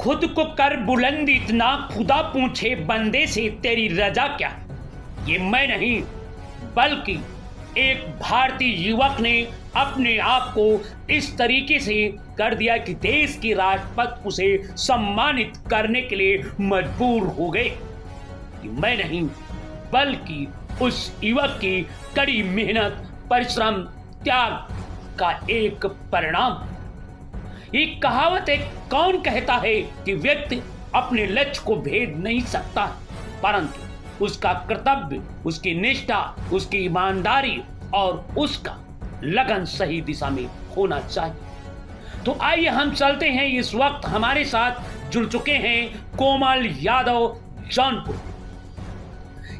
खुद को कर बुलंद इतना, खुदा पूछे बंदे से तेरी रजा क्या। ये मैं नहीं बल्कि एक भारतीय युवक ने अपने आप को इस तरीके से कर दिया कि देश के राष्ट्रपति उसे सम्मानित करने के लिए मजबूर हो गए। ये मैं नहीं बल्कि उस युवक की कड़ी मेहनत, परिश्रम, त्याग का एक परिणाम। एक कहावत है, कौन कहता है कि व्यक्ति अपने लक्ष्य को भेद नहीं सकता, परंतु उसका कर्तव्य, उसकी निष्ठा, उसकी ईमानदारी और उसका लगन सही दिशा में होना चाहिए। तो आइए हम चलते हैं। इस वक्त हमारे साथ जुड़ चुके हैं कोमल यादव जौनपुर।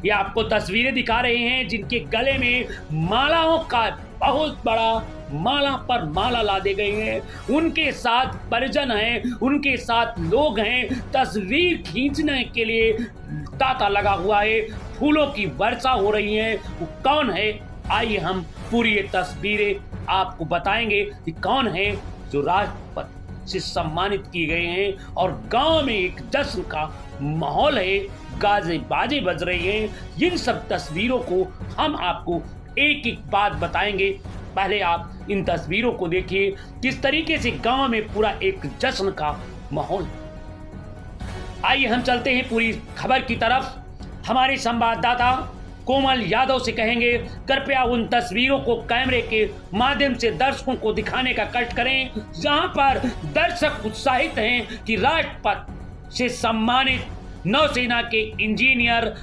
ये आपको तस्वीरें दिखा रहे हैं जिनके गले में मालाओं का बहुत बड़ा माला पर माला लादे गए हैं। उनके साथ परिजन हैं, उनके साथ लोग हैं। तस्वीर खींचने के लिए तांता लगा हुआ है, फूलों की वर्षा हो रही है। वो कौन है, आइए हम पूरी ये तस्वीरें आपको बताएंगे कि कौन है जो राष्ट्रपति से सम्मानित किए गए हैं। और गांव में एक जश्न का माहौल है, गाजे बाजे बज रही हैं। इन सब तस्वीरों को हम आपको एक एक बात बताएंगे। पहले आप इन तस्वीरों को देखिए, किस तरीके से गांव में पूरा एक जश्न का माहौल। आइए हम चलते हैं पूरी खबर की तरफ। हमारे संवाददाता कोमल यादव से कहेंगे, कृपया उन तस्वीरों को कैमरे के माध्यम से दर्शकों को दिखाने का कष्ट करें, जहां पर दर्शक उत्साहित हैं कि राष्ट्रपति से सम्मानित नौसेना के इंजीनियर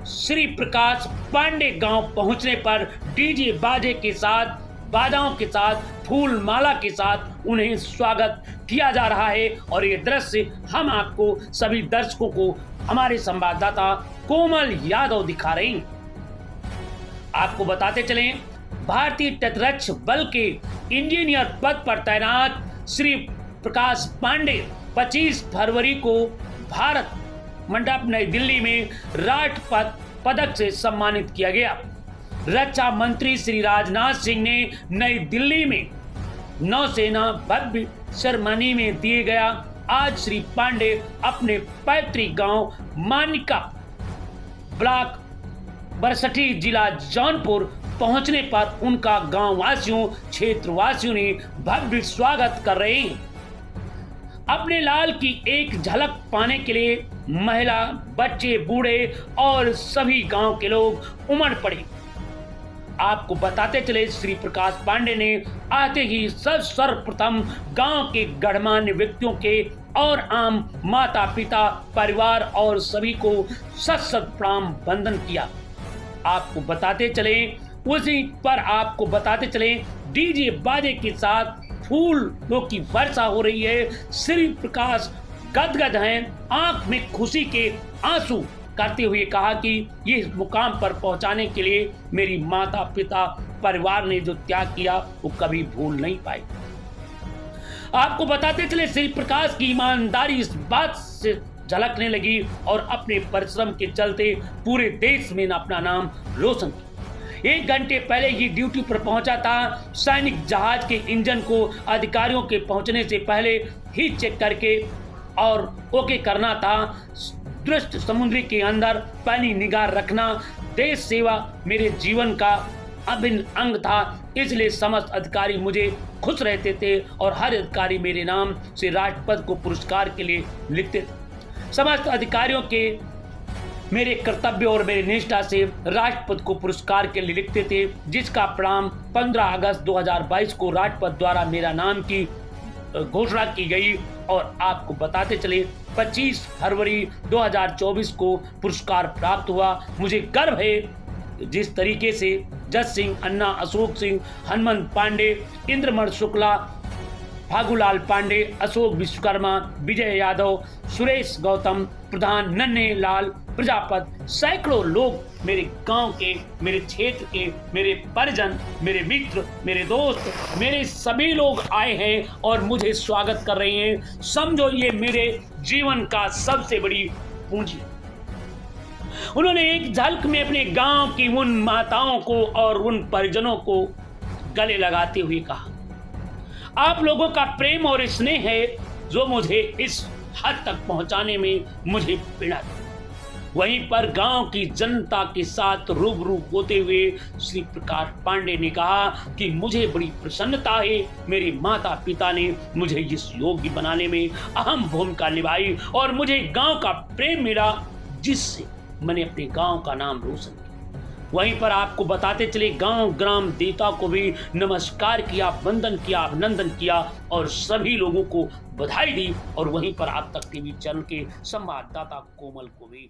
श्री प्रकाश पांडे गांव पहुंचने पर डीजे बाजे के साथ, बाजाओं के साथ, फूल माला के साथ उन्हें स्वागत किया जा रहा है। और ये दृश्य हम आपको सभी दर्शकों को हमारे संवाददाता कोमल यादव दिखा रहे हैं। आपको बताते चलें, भारतीय तटरक्षक बल के इंजीनियर पद पर तैनात श्री प्रकाश पांडे 25 फरवरी को भारत मंडप नई दिल्ली में राष्ट्रपति पदक से सम्मानित किया गया। रक्षा मंत्री श्री राजनाथ सिंह ने नई दिल्ली में नौसेना भव्य सेरेमनी में दिए गया। आज श्री पांडे अपने पैतृक गांव मानिका ब्लॉक बरसठी जिला जौनपुर पहुंचने पर उनका गांव वासियों, क्षेत्रवासियों ने भव्य स्वागत कर रहे हैं। अपने लाल की एक झलक पाने के लिए महिला, बच्चे, बूढ़े और सभी गांव के लोग उमड़ पड़े। आपको बताते चले, श्री प्रकाश पांडे ने आते ही सर्वप्रथम गांव के गणमान्य व्यक्तियों के और आम माता पिता, परिवार और सभी को सत प्रणाम वंदन किया। आपको बताते चले, उसी पर आपको बताते चले, डीजे बाजे के साथ फूलों की वर्षा हो रही है। श्री प्रकाश गदगद हैं, आंख में खुशी के आंसू करते हुए कहा कि ये मुकाम पर पहुंचाने के लिए मेरी माता पिता, परिवार ने जो त्याग किया वो कभी भूल नहीं पाए। आपको बताते चले, श्री प्रकाश की ईमानदारी इस बात से झलकने लगी और अपने परिश्रम के चलते पूरे देश में अपना नाम रोशन किया। 1 घंटे पहले ही ड्यूटी पर पहुंचा था। सैनिक जहाज के इंजन को अधिकारियों के पहुंचने से पहले ही चेक करके और ओके करना था। दृष्ट समुद्री के अंदर पैनी निगाह रखना देश सेवा मेरे जीवन का अभिन्न अंग था, इसलिए समस्त अधिकारी मुझे खुश रहते थे और हर अधिकारी मेरे नाम से राष्ट्रपति को पुरस्कार के लिए लिखते थे। समस्त अधिकारियों के मेरे कर्तव्य और मेरी निष्ठा से राष्ट्रपति को पुरस्कार के लिए लिखते थे, जिसका परिणाम 15 अगस्त 2022 को राष्ट्रपति द्वारा मेरा नाम की घोषणा की गई। और आपको बताते चले, 25 फरवरी 2024 को पुरस्कार प्राप्त हुआ। मुझे गर्व है जिस तरीके से जस सिंह, अन्ना, अशोक सिंह, हनुमंत पांडे, इंद्रमण शुक्ला, फागुलाल पांडे, अशोक विश्वकर्मा, विजय यादव, सुरेश गौतम प्रधान, नन्हे लाल प्रजापत, सैकड़ों लोग मेरे गांव के, मेरे क्षेत्र के, मेरे परिजन, मेरे मित्र, मेरे दोस्त, मेरे सभी लोग आए हैं और मुझे स्वागत कर रहे हैं। समझो ये मेरे जीवन का सबसे बड़ी पूंजी। उन्होंने एक झलक में अपने गांव की उन माताओं को और उन परिजनों को गले लगाते हुए कहा, आप लोगों का प्रेम और स्नेह है जो मुझे इस हद तक पहुंचाने में मुझे प्रेरणा दी। वहीं पर गांव की जनता के साथ रूबरू होते हुए श्री प्रकाश पांडे ने कहा कि मुझे बड़ी प्रसन्नता है, मेरे माता पिता ने मुझे इस योग्य बनाने में अहम भूमिका निभाई और मुझे गांव का प्रेम मिला, जिससे मैंने अपने गांव का नाम रोशन किया। वहीं पर आपको बताते चले, गांव ग्राम देवता को भी नमस्कार किया, वंदन किया, अभिनंदन किया और सभी लोगों को बधाई दी। और वहीं पर आप तक टीवी चैनल के संवाददाता कोमल को भी